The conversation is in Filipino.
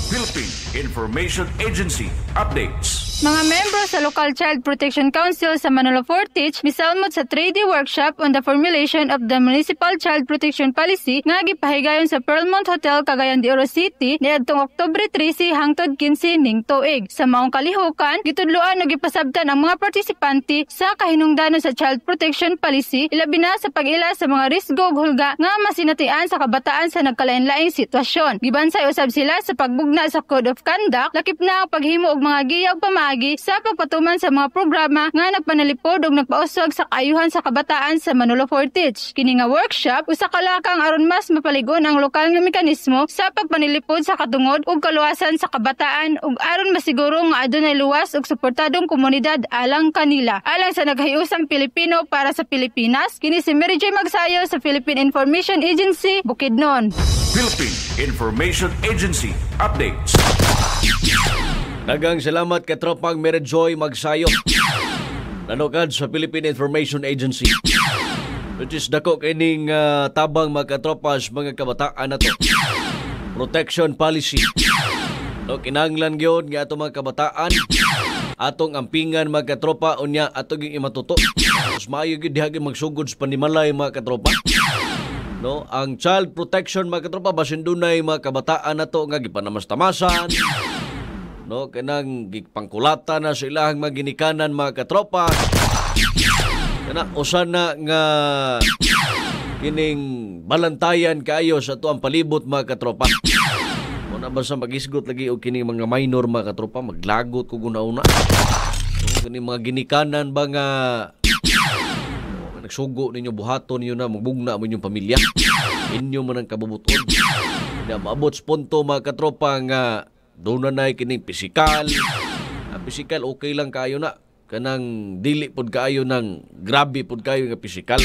Philippine Information Agency updates. Mga membro sa Local Child Protection Council sa Manolo Fortich misalmot sa 3D workshop on the formulation of the Municipal Child Protection Policy nga gipahigayon sa Pearlmont Hotel, Cagayan de Oro City niadtong Oktubre 13 hangtod 15 ning tuig. Sa maong kalihukan, gitudloan ug gipasabtan ang mga partisipante sa kahinungdanon sa Child Protection Policy ilabi na sa pag-ila sa mga risgo ug hulga nga masinatian sa kabataan sa nagkalain-laing sitwasyon. Gibansay usab sila sa pagbugna sa Code of Conduct, lakip na ang paghimo og mga giya ug sa pagpatuman sa mga programa nga nagpanalipod ug nagpausog sa kaayuhan sa kabataan sa Manolo Fortich. Kini nga workshop usa ka lakang aron mas mapaligon ang lokal nga mekanismo sa pagpanilipod sa katungod ug kaluwasan sa kabataan ug aron masiguro nga adunay luwas ug suportadong komunidad alang kanila. Alang sa naghiusang Pilipino para sa Pilipinas, kini si Mary J. Magsayo sa Philippine Information Agency, Bukidnon. Philippine Information Agency updates. Daghang salamat kay tropang Mary Joy Magsayo nanukad sa Philippine Information Agency, which is dako kining tabang magkatropas mga kabataan nato. Protection policy. No, kinahanglan gyud nga ato mga kabataan atong ampingan mga katropa unya atong imatuto. Mas maayo gyud diha magsugod sa panimalay mga katropa. No, ang child protection mga katropa basin dunay mga kabataan nato nga gipanamastamasan. No, kanang gipangkulatan na sa ilahang mga ginikanan mga katropa. Kana usa na nga kining balantayan kaayo sa tuang palibot mga katropa. Mo na basta magisgot lagi og kining mga minor mga katropa maglagot ko una-una. No, kining mga ginikanan ba nga nagsugo ninyo buhaton niyo na magbugna mo inyong pamilya. Inyo man ang kabubuton. Na maabot sa punto mga katropa nga doon na kining pisikal. Ang pisikal okay lang kayo na. Kanang dili pod kayo ng grabe pod kayo nga pisikal.